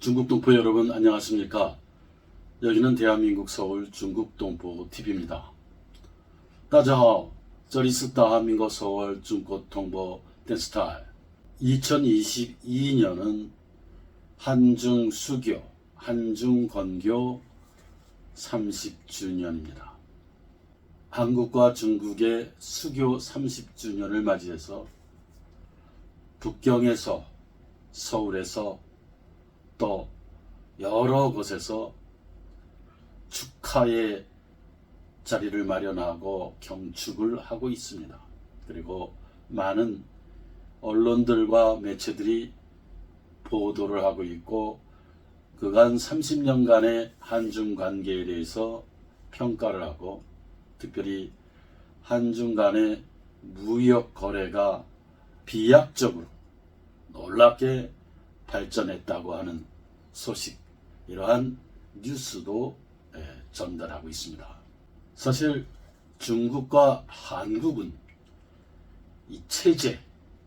중국 동포 여러분 안녕하십니까? 여기는 대한민국 서울 중국 동포 TV입니다. 大家好，这里是大韩民国首尔中国同胞电视台。2022년은 한중 수교, 한중 건교 30주년입니다. 한국과 중국의 수교 30주년을 맞이해서 북경에서, 서울에서 또 여러 곳에서 축하의 자리를 마련하고 경축을 하고 있습니다. 그리고 많은 언론들과 매체들이 보도를 하고 있고 그간 30년간의 한중 관계에 대해서 평가를 하고 특별히 한중 간의 무역 거래가 비약적으로 놀랍게 발전했다고 하는 소식, 이러한 뉴스도 전달하고 있습니다. 사실 중국과 한국은 이 체제,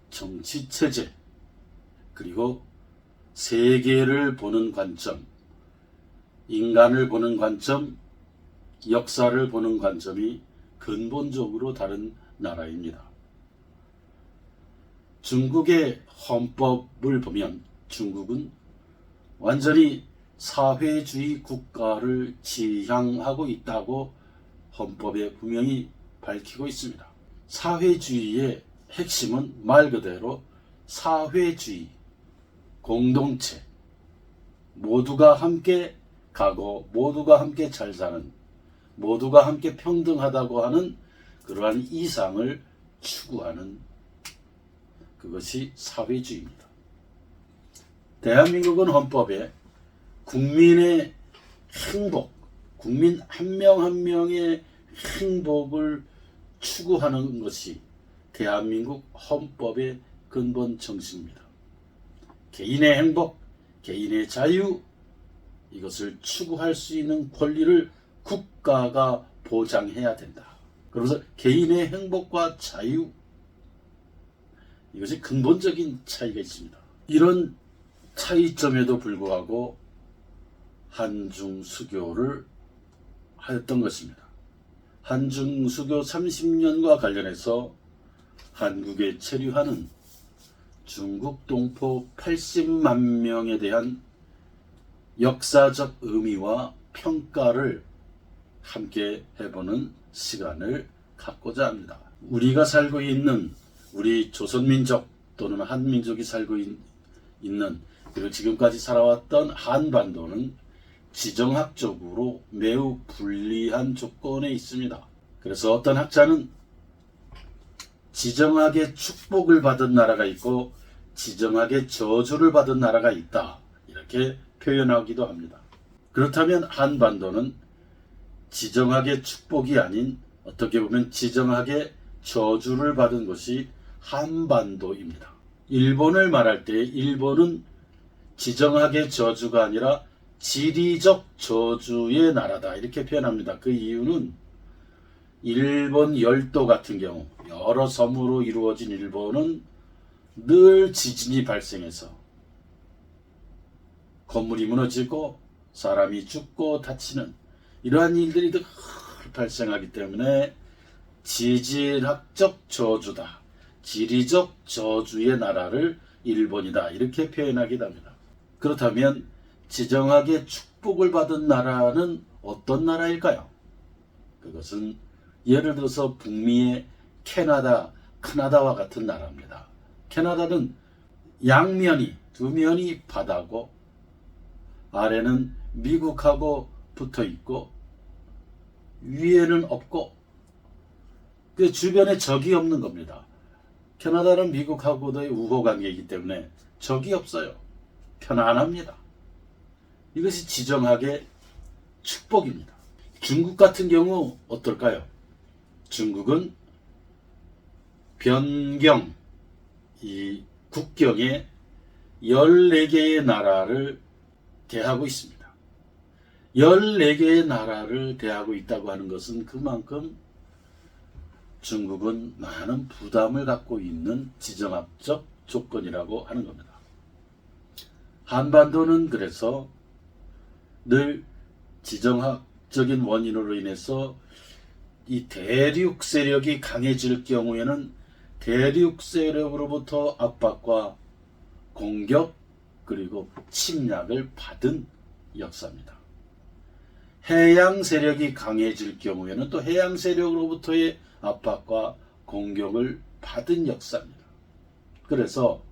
정치 체제, 그리고 세계를 보는 관점, 인간을 보는 관점, 역사를 보는 관점이 근본적으로 다른 나라입니다. 중국의 헌법을 보면 중국은 완전히 사회주의 국가를 지향하고 있다고 헌법에 분명히 밝히고 있습니다. 사회주의의 핵심은 말 그대로 사회주의, 공동체, 모두가 함께 가고 모두가 함께 잘 사는, 모두가 함께 평등하다고 하는 그러한 이상을 추구하는 그것이 사회주의입니다. 대한민국은 헌법에 국민의 행복, 국민 한 명 한 명의 행복을 추구하는 것이 대한민국 헌법의 근본 정신입니다. 개인의 행복, 개인의 자유, 이것을 추구할 수 있는 권리를 국가가 보장해야 된다. 그래서 개인의 행복과 자유, 이것이 근본적인 차이가 있습니다. 이런 차이점에도 불구하고 한중 수교를 하였던 것입니다. 한중 수교 30년과 관련해서 한국에 체류하는 중국 동포 80만 명에 대한 역사적 의미와 평가를 함께 해보는 시간을 갖고자 합니다. 우리가 살고 있는 우리 조선민족 또는 한민족이 살고 있는 그리고 지금까지 살아왔던 한반도는 지정학적으로 매우 불리한 조건에 있습니다. 그래서 어떤 학자는 지정학의 축복을 받은 나라가 있고 지정학의 저주를 받은 나라가 있다, 이렇게 표현하기도 합니다. 그렇다면 한반도는 지정학의 축복이 아닌 어떻게 보면 지정학의 저주를 받은 것이 한반도입니다. 일본을 말할 때 일본은 지정학의 저주가 아니라 지리적 저주의 나라다, 이렇게 표현합니다. 그 이유는 일본 열도 같은 경우 여러 섬으로 이루어진 일본은 늘 지진이 발생해서 건물이 무너지고 사람이 죽고 다치는 이러한 일들이 늘 발생하기 때문에 지질학적 저주다, 지리적 저주의 나라를 일본이다, 이렇게 표현하기도 합니다. 그렇다면 지정학의 축복을 받은 나라는 어떤 나라일까요? 그것은 예를 들어서 북미의 캐나다와 같은 나라입니다. 캐나다는 양면이, 두 면이 바다고 아래는 미국하고 붙어 있고 위에는 없고 그 주변에 적이 없는 겁니다. 캐나다는 미국하고도의 우호 관계이기 때문에 적이 없어요. 편안합니다. 이것이 지정학의 축복입니다. 중국 같은 경우 어떨까요? 중국은 변경, 이 국경에 14개의 나라를 대하고 있습니다. 14개의 나라를 대하고 있다고 하는 것은 그만큼 중국은 많은 부담을 갖고 있는 지정학적 조건이라고 하는 겁니다. 한반도는 그래서 늘 지정학적인 원인으로 인해서 이 대륙 세력이 강해질 경우에는 대륙 세력으로부터 압박과 공격 그리고 침략을 받은 역사입니다. 해양 세력이 강해질 경우에는 또 해양 세력으로부터의 압박과 공격을 받은 역사입니다. 그래서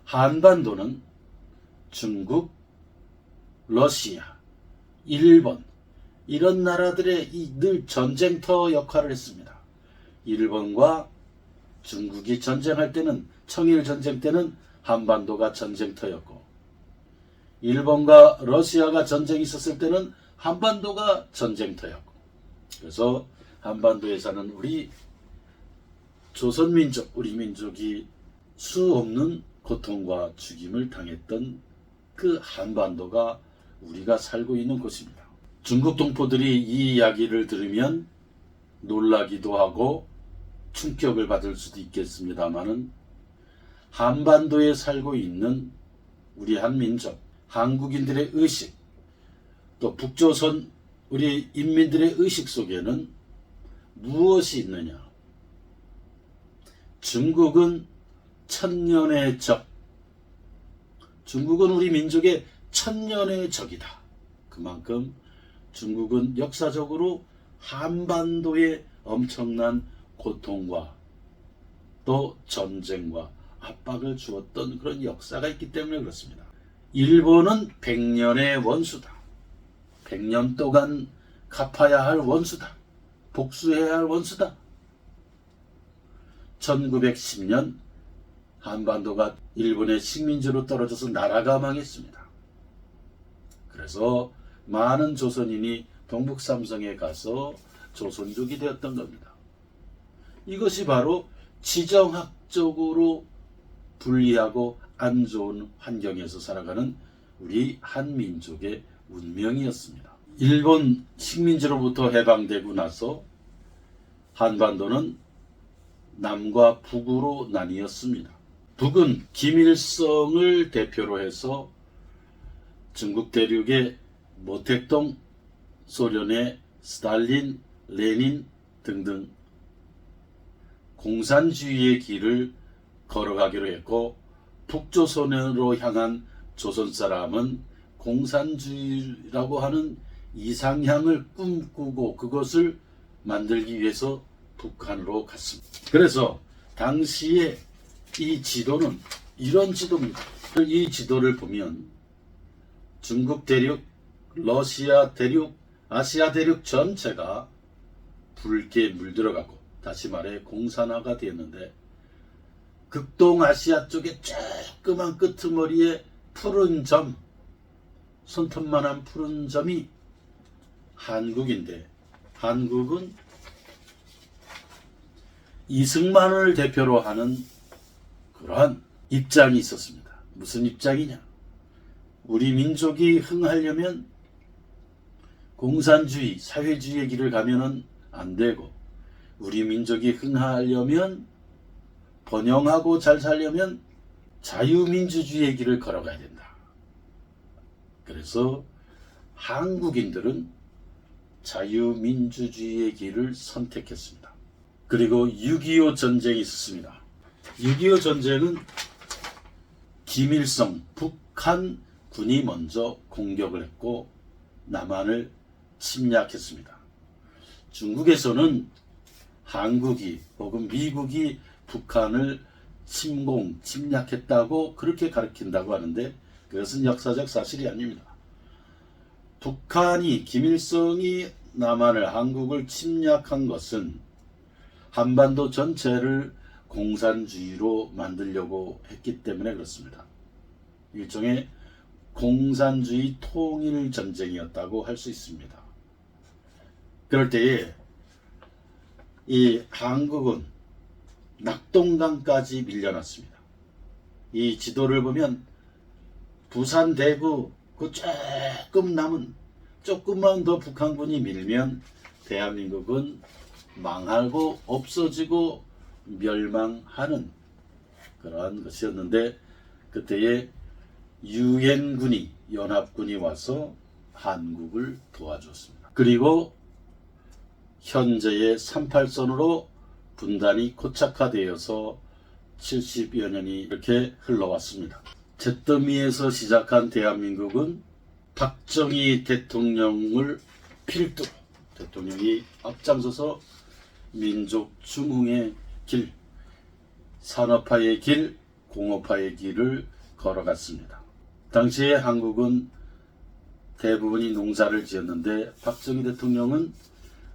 한반도는 중국, 러시아, 일본 이런 나라들의 늘 전쟁터 역할을 했습니다. 일본과 중국이 전쟁할 때는 청일전쟁 때는 한반도가 전쟁터였고 일본과 러시아가 전쟁이 있었을 때는 한반도가 전쟁터였고 그래서 한반도에 사는 우리 조선민족, 우리 민족이 수 없는 고통과 죽임을 당했던 그 한반도가 우리가 살고 있는 곳입니다. 중국 동포들이 이 이야기를 들으면 놀라기도 하고 충격을 받을 수도 있겠습니다마는 한반도에 살고 있는 우리 한민족, 한국인들의 의식, 또 북조선 우리 인민들의 의식 속에는 무엇이 있느냐? 중국은 천년의 적, 중국은 우리 민족의 천년의 적이다. 그만큼 중국은 역사적으로 한반도에 엄청난 고통과 또 전쟁과 압박을 주었던 그런 역사가 있기 때문에 그렇습니다. 일본은 100년의 원수다. 100년 동안 갚아야 할 원수다. 복수해야 할 원수다. 1910년 한반도가 일본의 식민지로 떨어져서 나라가 망했습니다. 그래서 많은 조선인이 동북삼성에 가서 조선족이 되었던 겁니다. 이것이 바로 지정학적으로 불리하고 안 좋은 환경에서 살아가는 우리 한민족의 운명이었습니다. 일본 식민지로부터 해방되고 나서 한반도는 남과 북으로 나뉘었습니다. 북은 김일성을 대표로 해서 중국 대륙의 모택동, 소련의 스탈린, 레닌 등등 공산주의의 길을 걸어가기로 했고 북조선으로 향한 조선 사람은 공산주의라고 하는 이상향을 꿈꾸고 그것을 만들기 위해서 북한으로 갔습니다. 그래서 당시에 이 지도는 이런 지도입니다. 이 지도를 보면 중국 대륙, 러시아 대륙, 아시아 대륙 전체가 붉게 물들어가고 다시 말해 공산화가 되었는데 극동아시아 쪽에 조그만 끄트머리에 푸른 점, 손톱만한 푸른 점이 한국인데 한국은 이승만을 대표로 하는 그러한 입장이 있었습니다. 무슨 입장이냐? 우리 민족이 흥하려면 공산주의, 사회주의의 길을 가면은 안 되고 우리 민족이 흥하려면 번영하고 잘 살려면 자유민주주의의 길을 걸어가야 된다. 그래서 한국인들은 자유민주주의의 길을 선택했습니다. 그리고 6.25 전쟁이 있었습니다. 6.25 전쟁은 김일성 북한 군이 먼저 공격을 했고 남한을 침략했습니다. 중국에서는 한국이 혹은 미국이 북한을 침략했다고 그렇게 가르친다고 하는데 그것은 역사적 사실이 아닙니다. 북한이 김일성이 남한을 한국을 침략한 것은 한반도 전체를 공산주의로 만들려고 했기 때문에 그렇습니다. 일종의 공산주의 통일 전쟁이었다고 할 수 있습니다. 그럴 때에 이 한국은 낙동강까지 밀려났습니다. 이 지도를 보면 부산, 대구 그 조금 남은 조금만 더 북한군이 밀면 대한민국은 망하고 없어지고 멸망하는 그러한 것이었는데 그때에 유엔군이 연합군이 와서 한국을 도와줬습니다. 그리고 현재의 38선으로 분단이 고착화되어서 70여 년이 이렇게 흘러왔습니다. 잿더미에서 시작한 대한민국은 박정희 대통령을 필두로 대통령이 앞장서서 민족 중흥의 길, 산업화의 길, 공업화의 길을 걸어갔습니다. 당시에 한국은 대부분이 농사를 지었는데 박정희 대통령은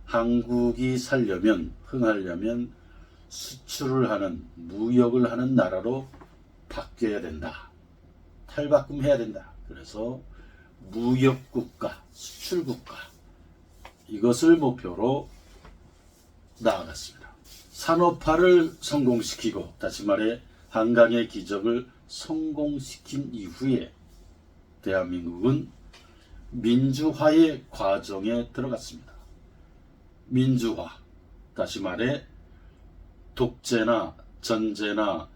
한국이 살려면, 흥하려면 수출을 하는, 무역을 하는 나라로 바뀌어야 된다. 탈바꿈해야 된다. 그래서 무역국가, 수출국가, 이것을 목표로 나아갔습니다. 산업화를 성공시키고, 다시 말해 한강의 기적을 성공시킨 이후에 대한민국은 민주화의 과정에 들어갔습니다. 민주화, 다시 말해 독재나 전제나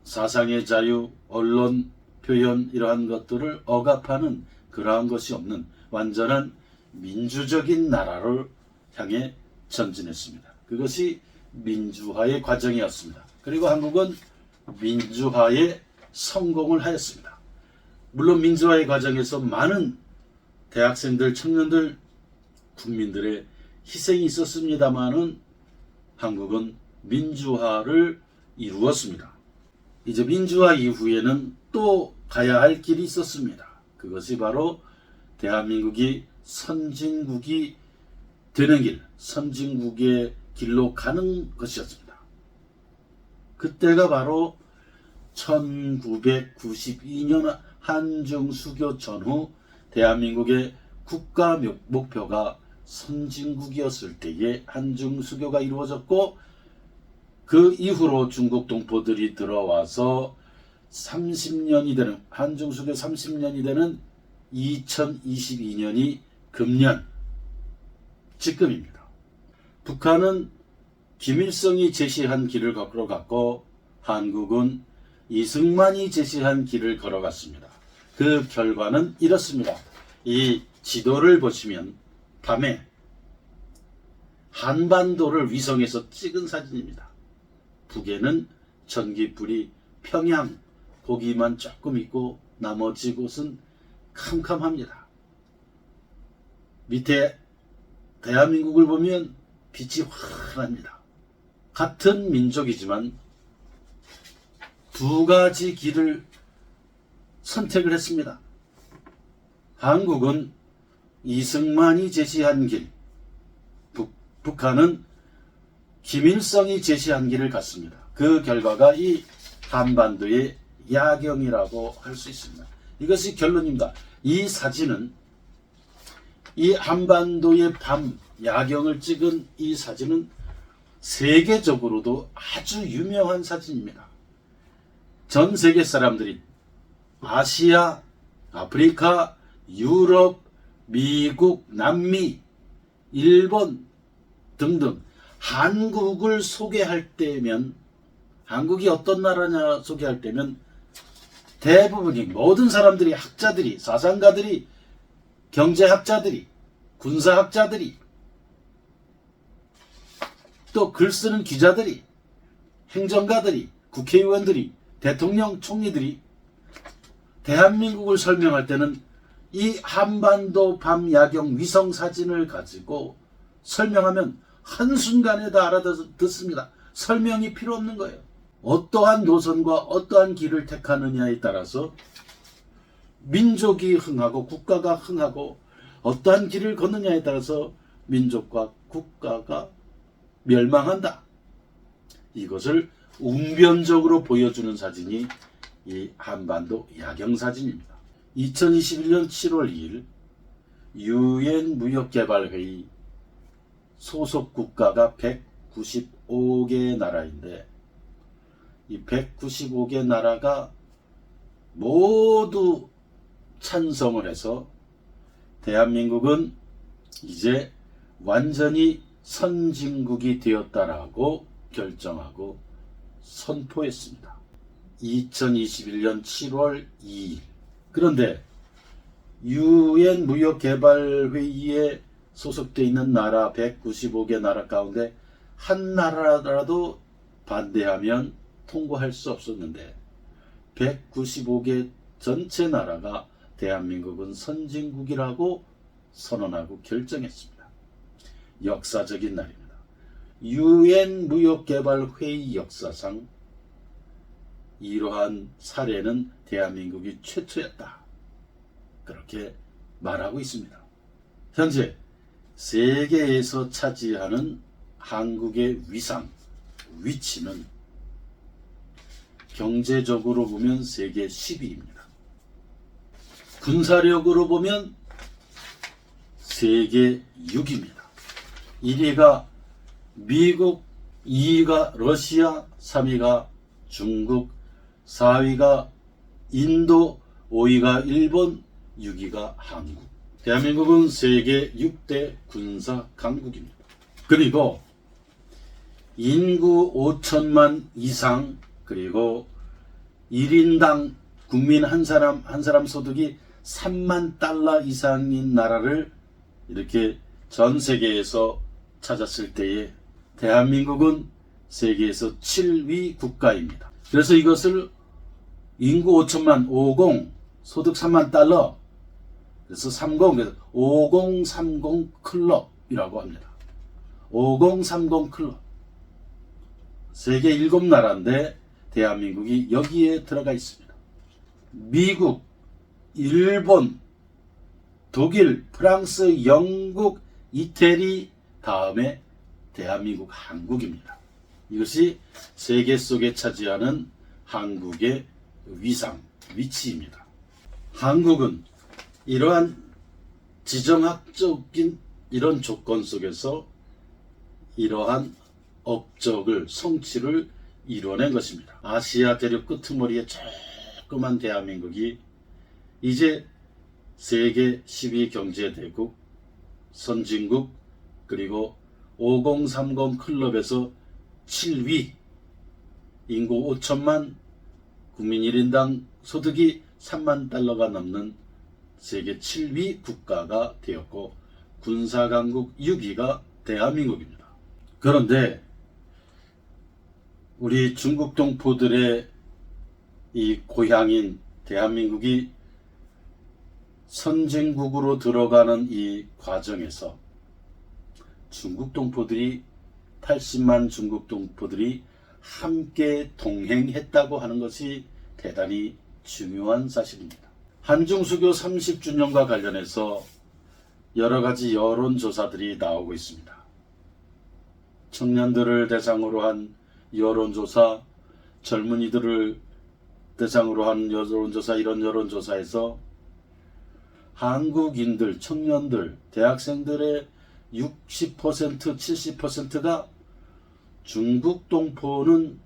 사상의 자유, 언론, 표현 이러한 것들을 억압하는 그러한 것이 없는 완전한 민주적인 나라를 향해 전진했습니다. 그것이 민주화의 과정이었습니다. 그리고 한국은 민주화에 성공을 하였습니다. 물론 민주화의 과정에서 많은 대학생들, 청년들, 국민들의 희생이 있었습니다마는 한국은 민주화를 이루었습니다. 이제 민주화 이후에는 또 가야 할 길이 있었습니다. 그것이 바로 대한민국이 선진국이 되는 길, 선진국의 길로 가는 것이었습니다. 그때가 바로 1992년 한중수교 전후 대한민국의 국가 목표가 선진국이었을 때에 한중수교가 이루어졌고, 그 이후로 중국 동포들이 들어와서 30년이 되는, 한중수교 30년이 되는 2022년이 금년, 지금입니다. 북한은 김일성이 제시한 길을 거꾸로 갔고, 한국은 이승만이 제시한 길을 걸어갔습니다. 그 결과는 이렇습니다. 이 지도를 보시면 밤에 한반도를 위성에서 찍은 사진입니다. 북에는 전기불이 평양 거기만 조금 있고 나머지 곳은 캄캄합니다. 밑에 대한민국을 보면 빛이 환합니다. 같은 민족이지만 두 가지 길을 선택을 했습니다. 한국은 이승만이 제시한 길, 북한은 김일성이 제시한 길을 갔습니다. 그 결과가 이 한반도의 야경이라고 할 수 있습니다. 이것이 결론입니다. 이 사진은, 이 한반도의 밤 야경을 찍은 이 사진은 세계적으로도 아주 유명한 사진입니다. 전 세계 사람들이 아시아, 아프리카, 유럽, 미국, 남미, 일본 등등 한국을 소개할 때면, 한국이 어떤 나라냐 소개할 때면 대부분이 모든 사람들이, 학자들이, 사상가들이, 경제학자들이, 군사학자들이, 또 글 쓰는 기자들이, 행정가들이, 국회의원들이, 대통령, 총리들이 대한민국을 설명할 때는 이 한반도 밤 야경 위성 사진을 가지고 설명하면 한순간에 다 알아듣습니다. 설명이 필요 없는 거예요. 어떠한 노선과 어떠한 길을 택하느냐에 따라서 민족이 흥하고 국가가 흥하고, 어떠한 길을 걷느냐에 따라서 민족과 국가가 멸망한다. 이것을 웅변적으로 보여주는 사진이 이 한반도 야경 사진입니다. 2021년 7월 2일 유엔 무역개발회의 소속 국가가 195개 나라인데, 이 195개 나라가 모두 찬성을 해서 대한민국은 이제 완전히 선진국이 되었다라고 결정하고 선포했습니다. 2021년 7월 2일. 그런데 UN 무역개발회의에 소속되어 있는 나라 195개 나라 가운데 한 나라라도 반대하면 통과할 수 없었는데 195개 전체 나라가 대한민국은 선진국이라고 선언하고 결정했습니다. 역사적인 날입니다. UN 무역개발회의 역사상 이러한 사례는 대한민국이 최초였다. 그렇게 말하고 있습니다. 현재 세계에서 차지하는 한국의 위상, 위치는 경제적으로 보면 세계 10위입니다. 군사력으로 보면 세계 6위입니다. 1위가 미국, 2위가 러시아, 3위가 중국, 4위가 인도, 5위가 일본, 6위가 한국. 대한민국은 세계 6대 군사 강국입니다. 그리고 인구 5천만 이상, 그리고 1인당 국민 한 사람 소득이 3만 달러 이상인 나라를 이렇게 전 세계에서 찾았을 때에 대한민국은 세계에서 7위 국가입니다. 그래서 이것을 인구 5천만 50 소득 3만 달러 그래서 30 5030 클럽이라고 합니다. 5030 클럽. 세계 7나라인데 대한민국이 여기에 들어가 있습니다. 미국, 일본, 독일, 프랑스, 영국, 이태리 다음에 대한민국 한국입니다. 이것이 세계 속에 차지하는 한국의 위상, 위치입니다. 한국은 이러한 지정학적인 이런 조건 속에서 이러한 업적을, 성취를 이뤄낸 것입니다. 아시아 대륙 끄트머리에 조그만 대한민국이 이제 세계 10위 경제대국, 선진국, 그리고 5030 클럽에서 7위, 인구 5천만, 국민 1인당 소득이 3만 달러가 넘는 세계 7위 국가가 되었고 군사강국 6위가 대한민국입니다. 그런데 우리 중국 동포들의 이 고향인 대한민국이 선진국으로 들어가는 이 과정에서 중국 동포들이 80만 중국 동포들이 함께 동행했다고 하는 것이 대단히 중요한 사실입니다. 한중수교 30주년과 관련해서 여러 가지 여론조사들이 나오고 있습니다. 청년들을 대상으로 한 여론조사, 젊은이들을 대상으로 한 여론조사, 이런 여론조사에서 한국인들, 청년들, 대학생들의 60%, 70%가 중국 동포는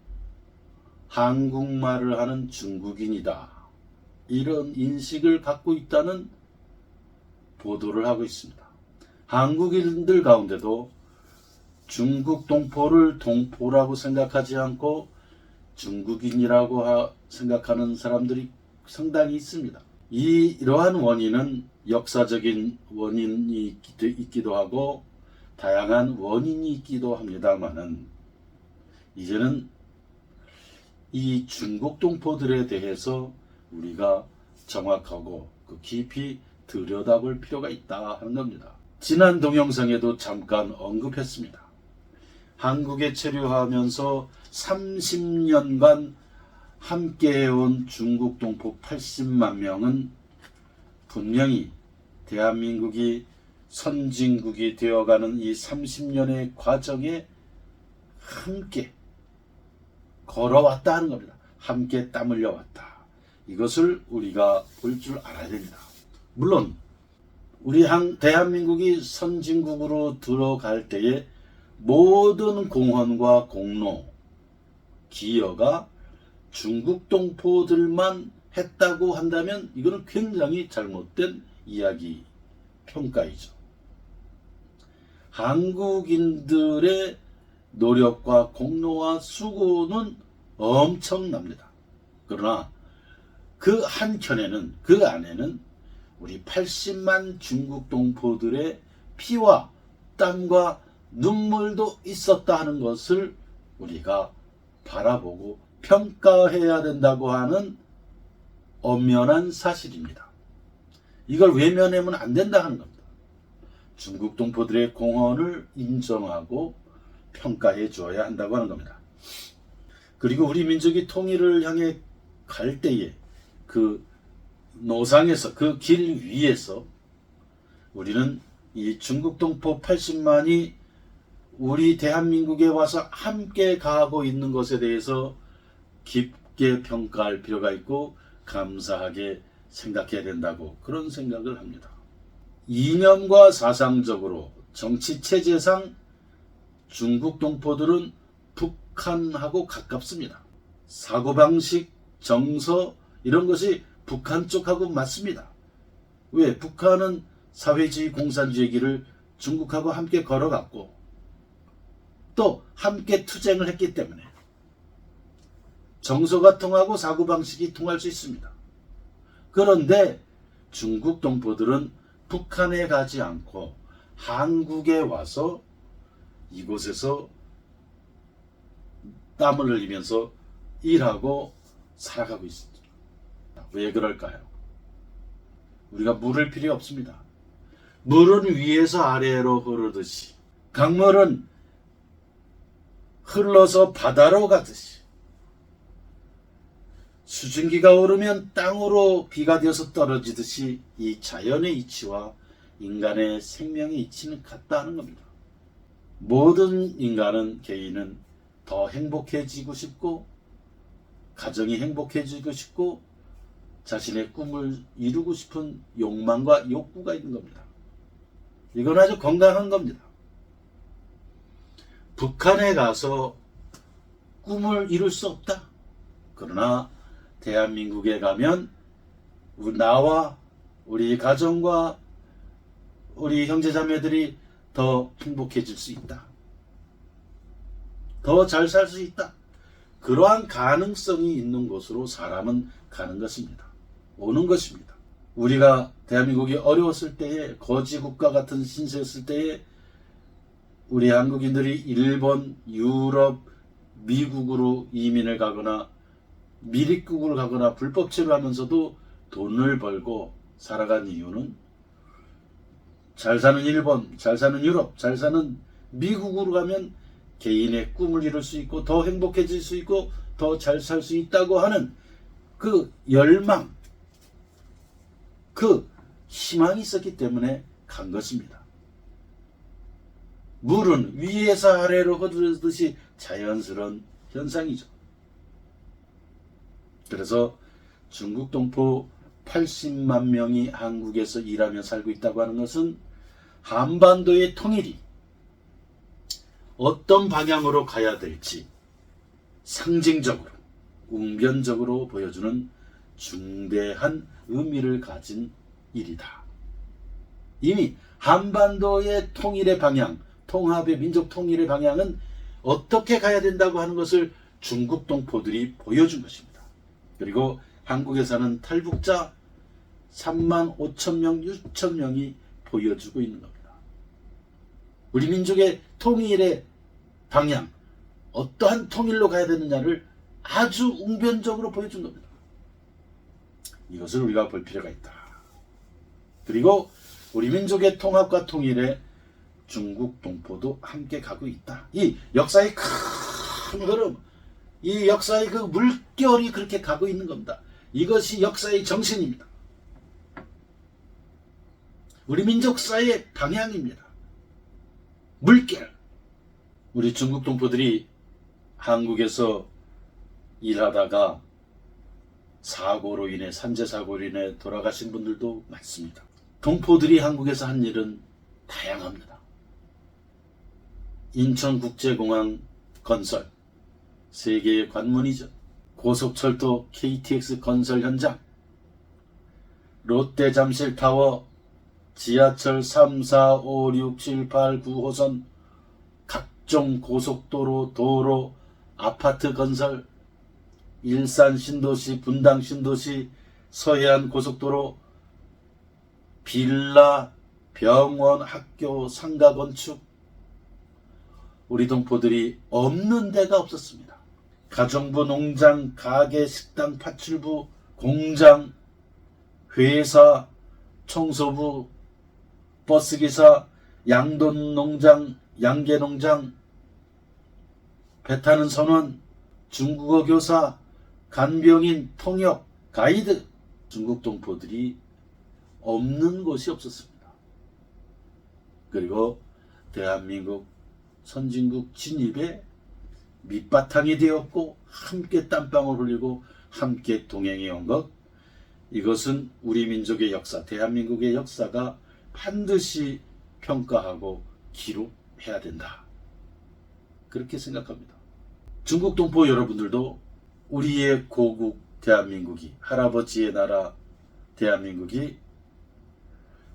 한국말을 하는 중국인이다. 이런 인식을 갖고 있다는 보도를 하고 있습니다. 한국인들 가운데도 중국 동포를 동포라고 생각하지 않고 중국인이라고 생각하는 사람들이 상당히 있습니다. 이러한 원인은 역사적인 원인이 있기도 하고 다양한 원인이 있기도 합니다만은 이제는 이 중국 동포들에 대해서 우리가 정확하고 깊이 들여다볼 필요가 있다 하는 겁니다. 지난 동영상에도 잠깐 언급했습니다. 한국에 체류하면서 30년간 함께해온 중국 동포 80만 명은 분명히 대한민국이 선진국이 되어가는 이 30년의 과정에 함께 걸어왔다 하는 겁니다. 함께 땀 흘려왔다. 이것을 우리가 볼 줄 알아야 됩니다. 물론 우리 대한민국이 선진국으로 들어갈 때에 모든 공헌과 공로, 기여가 중국 동포들만 했다고 한다면 이거는 굉장히 잘못된 이야기, 평가이죠. 한국인들의 노력과 공로와 수고는 엄청납니다. 그러나 그 한켠에는, 그 안에는 우리 80만 중국 동포들의 피와 땀과 눈물도 있었다 하는 것을 우리가 바라보고 평가해야 된다고 하는 엄연한 사실입니다. 이걸 외면하면 안 된다 하는 겁니다. 중국 동포들의 공헌을 인정하고 평가해 줘야 한다고 하는 겁니다. 그리고 우리 민족이 통일을 향해 갈 때에 그 노상에서, 그 길 위에서 우리는 이 중국 동포 80만이 우리 대한민국에 와서 함께 가고 있는 것에 대해서 깊게 평가할 필요가 있고 감사하게 생각해야 된다고, 그런 생각을 합니다. 이념과 사상적으로, 정치체제상 중국 동포들은 북한하고 가깝습니다. 사고방식, 정서 이런 것이 북한 쪽하고 맞습니다. 왜? 북한은 사회주의 공산주의 길을 중국하고 함께 걸어갔고 또 함께 투쟁을 했기 때문에 정서가 통하고 사고방식이 통할 수 있습니다. 그런데 중국 동포들은 북한에 가지 않고 한국에 와서 이곳에서 땀을 흘리면서 일하고 살아가고 있습니다. 왜 그럴까요? 우리가 물을 필요 없습니다. 물은 위에서 아래로 흐르듯이, 강물은 흘러서 바다로 가듯이, 수증기가 오르면 땅으로 비가 되어서 떨어지듯이 이 자연의 이치와 인간의 생명의 이치는 같다는 겁니다. 모든 인간은, 개인은 더 행복해지고 싶고 가정이 행복해지고 싶고 자신의 꿈을 이루고 싶은 욕망과 욕구가 있는 겁니다. 이건 아주 건강한 겁니다. 북한에 가서 꿈을 이룰 수 없다. 그러나 대한민국에 가면 나와 우리 가정과 우리 형제자매들이 더 행복해질 수 있다. 더 잘 살 수 있다. 그러한 가능성이 있는 곳으로 사람은 가는 것입니다. 오는 것입니다. 우리가 대한민국이 어려웠을 때에, 거지국가 같은 신세였을 때에 우리 한국인들이 일본, 유럽, 미국으로 이민을 가거나 미립국으로 가거나 불법 체류하면서도 돈을 벌고 살아간 이유는 잘 사는 일본, 잘 사는 유럽, 잘 사는 미국으로 가면 개인의 꿈을 이룰 수 있고 더 행복해질 수 있고 더 잘 살 수 있다고 하는 그 열망, 그 희망이 있었기 때문에 간 것입니다. 물은 위에서 아래로 흐르듯이 자연스러운 현상이죠. 그래서 중국 동포 80만 명이 한국에서 일하며 살고 있다고 하는 것은 한반도의 통일이 어떤 방향으로 가야 될지 상징적으로, 웅변적으로 보여주는 중대한 의미를 가진 일이다. 이미 한반도의 통일의 방향, 통합의 민족 통일의 방향은 어떻게 가야 된다고 하는 것을 중국 동포들이 보여준 것입니다. 그리고 한국에 사는 탈북자 3만 5천 명, 6천 명이 보여주고 있는 겁니다. 우리 민족의 통일의 방향, 어떠한 통일로 가야 되느냐를 아주 웅변적으로 보여준 겁니다. 이것을 우리가 볼 필요가 있다. 그리고 우리 민족의 통합과 통일에 중국 동포도 함께 가고 있다. 이 역사의 큰 흐름, 이 역사의 그 물결이 그렇게 가고 있는 겁니다. 이것이 역사의 정신입니다. 우리 민족사의 방향입니다. 물결. 우리 중국 동포들이 한국에서 일하다가 사고로 인해, 산재 사고로 인해 돌아가신 분들도 많습니다. 동포들이 한국에서 한 일은 다양합니다. 인천국제공항 건설, 세계의 관문이죠. 고속철도 KTX 건설 현장, 롯데 잠실타워, 지하철 3, 4, 5, 6, 7, 8, 9호선, 각종 고속도로, 도로, 아파트 건설, 일산 신도시, 분당 신도시, 서해안 고속도로, 빌라, 병원, 학교, 상가 건축, 우리 동포들이 없는 데가 없었습니다. 가정부, 농장, 가게, 식당, 파출부, 공장, 회사, 청소부, 버스기사, 양돈 농장, 양계 농장, 배 타는 선원, 중국어 교사, 간병인, 통역, 가이드, 중국 동포들이 없는 곳이 없었습니다. 그리고 대한민국 선진국 진입에 밑바탕이 되었고 함께 땀방울 흘리고 함께 동행해 온 것, 이것은 우리 민족의 역사, 대한민국의 역사가 반드시 평가하고 기록해야 된다, 그렇게 생각합니다. 중국 동포 여러분들도 우리의 고국 대한민국이, 할아버지의 나라 대한민국이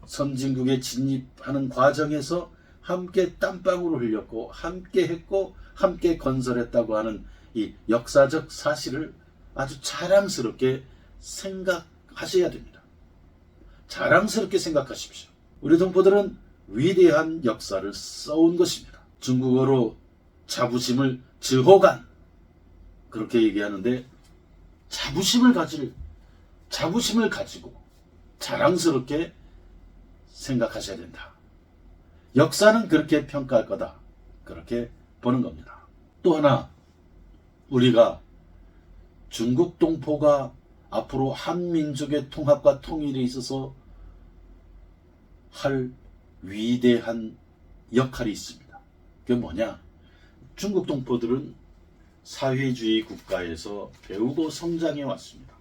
선진국에 진입하는 과정에서 함께 땀방울을 흘렸고 함께 했고 함께 건설했다고 하는 이 역사적 사실을 아주 자랑스럽게 생각하셔야 됩니다. 자랑스럽게 생각하십시오. 우리 동포들은 위대한 역사를 써온 것입니다. 중국어로 자부심을 저호간, 그렇게 얘기하는데, 자부심을 가지고 자랑스럽게 생각하셔야 된다. 역사는 그렇게 평가할 거다, 그렇게 보는 겁니다. 또 하나, 우리가 중국 동포가 앞으로 한민족의 통합과 통일에 있어서 할 위대한 역할이 있습니다. 그게 뭐냐? 중국 동포들은 사회주의 국가에서 배우고 성장해 왔습니다.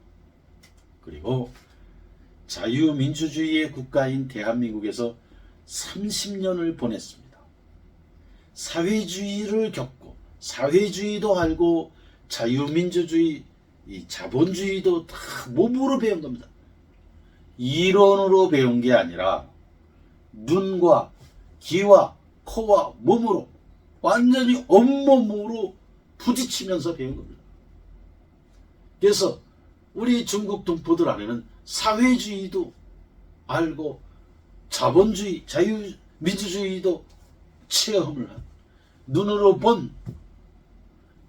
그리고 자유민주주의의 국가인 대한민국에서 30년을 보냈습니다. 사회주의를 겪고 사회주의도 알고 자유민주주의, 이 자본주의도 다 몸으로 배운 겁니다. 이론으로 배운 게 아니라 눈과 귀와 코와 몸으로, 완전히 온몸으로 부딪히면서 배운 겁니다. 그래서 우리 중국 동포들 안에는 사회주의도 알고 자본주의, 자유민주주의도 체험을 한, 눈으로 본,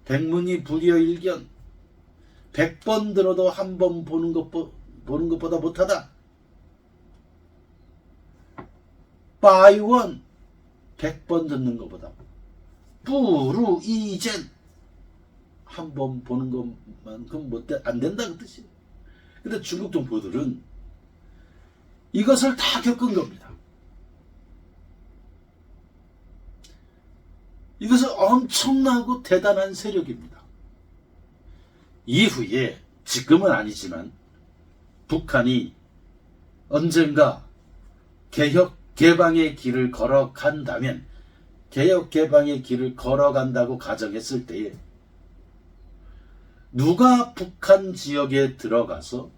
백문이 불여일견, 100번 들어도 한 번 보는 것보다 못하다. 빠이원, 100번 듣는 것보다, 뿌루 이젠, 한 번 보는 것만큼 안 된다, 그 뜻이에요. 근데 중국 동포들은 이것을 다 겪은 겁니다. 이것은 엄청나고 대단한 세력입니다. 이후에, 지금은 아니지만 북한이 언젠가 개혁 개방의 길을 걸어간다면, 개혁 개방의 길을 걸어간다고 가정했을 때에 누가 북한 지역에 들어가서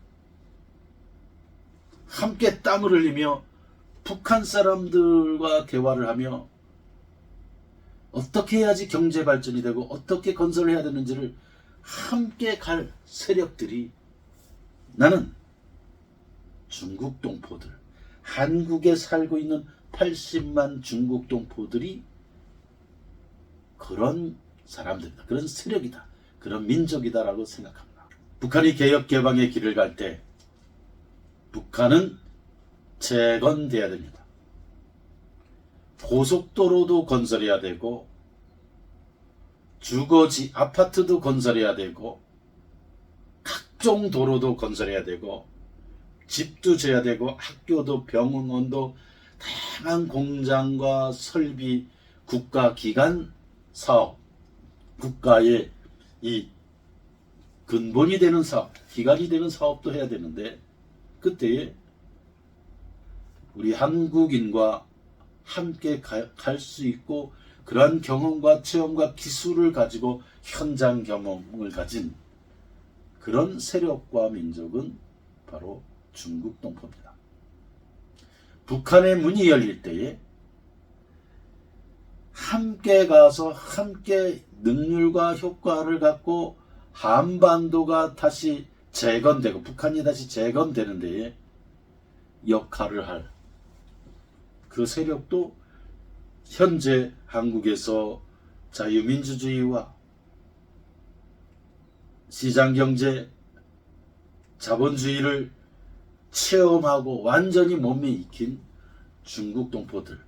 함께 땀을 흘리며 북한 사람들과 대화를 하며 어떻게 해야지 경제 발전이 되고 어떻게 건설을 해야 되는지를 함께 갈 세력들이, 나는 중국 동포들, 한국에 살고 있는 80만 중국 동포들이 그런 사람들이다, 그런 세력이다, 그런 민족이다라고 생각합니다. 북한이 개혁 개방의 길을 갈 때 북한은 재건돼야 됩니다. 고속도로도 건설해야 되고, 주거지, 아파트도 건설해야 되고, 각종 도로도 건설해야 되고, 집도 지어야 되고, 학교도, 병원도, 다양한 공장과 설비, 국가기관 사업, 국가의 이 근본이 되는 사업, 기관이 되는 사업도 해야 되는데, 그때에 우리 한국인과 함께 갈 수 있고, 그러한 경험과 체험과 기술을 가지고 현장 경험을 가진 그런 세력과 민족은 바로 중국 동포입니다. 북한의 문이 열릴 때에 함께 가서 함께 능률과 효과를 갖고 한반도가 다시 재건되고 북한이 다시 재건되는 데에 역할을 할 그 세력도 현재 한국에서 자유민주주의와 시장경제, 자본주의를 체험하고 완전히 몸에 익힌 중국 동포들,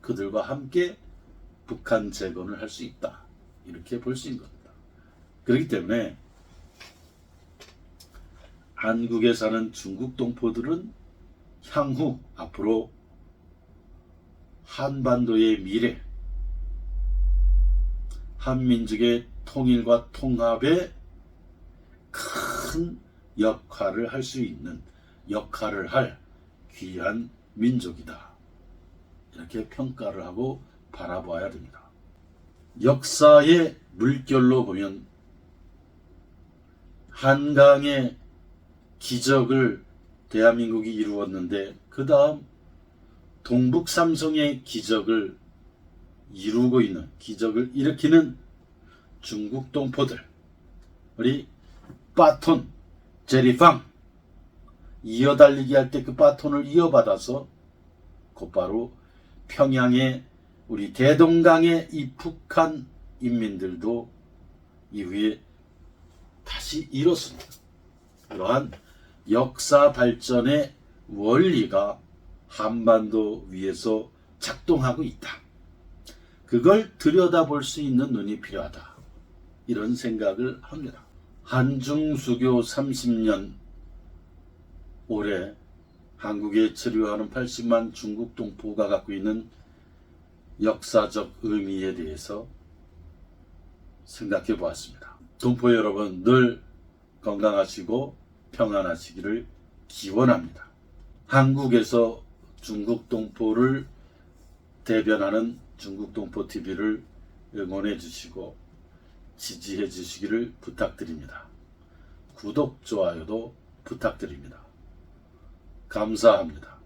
그들과 함께 북한 재건을 할 수 있다, 이렇게 볼 수 있는 겁니다. 그렇기 때문에 한국에 사는 중국 동포들은 향후 앞으로 한반도의 미래, 한민족의 통일과 통합에 큰 역할을 할 수 있는, 역할을 할 귀한 민족이다, 이렇게 평가를 하고 바라봐야 됩니다. 역사의 물결로 보면 한강의 기적을 대한민국이 이루었는데, 그 다음 동북 삼성의 기적을 이루고 있는, 기적을 일으키는 중국 동포들, 우리 바톤, 제리팡, 이어달리기 할 때 그 바톤을 이어받아서 곧바로 평양의 우리 대동강의 이 북한 인민들도 이후에 다시 일었습니다. 그러한 역사 발전의 원리가 한반도 위에서 작동하고 있다. 그걸 들여다볼 수 있는 눈이 필요하다, 이런 생각을 합니다. 한중수교 30년 올해 한국에 체류하는 80만 중국 동포가 갖고 있는 역사적 의미에 대해서 생각해 보았습니다. 동포 여러분, 늘 건강하시고 평안하시기를 기원합니다. 한국에서 중국 동포를 대변하는 중국 동포 TV를 응원해 주시고 지지해 주시기를 부탁드립니다. 구독, 좋아요도 부탁드립니다. 감사합니다.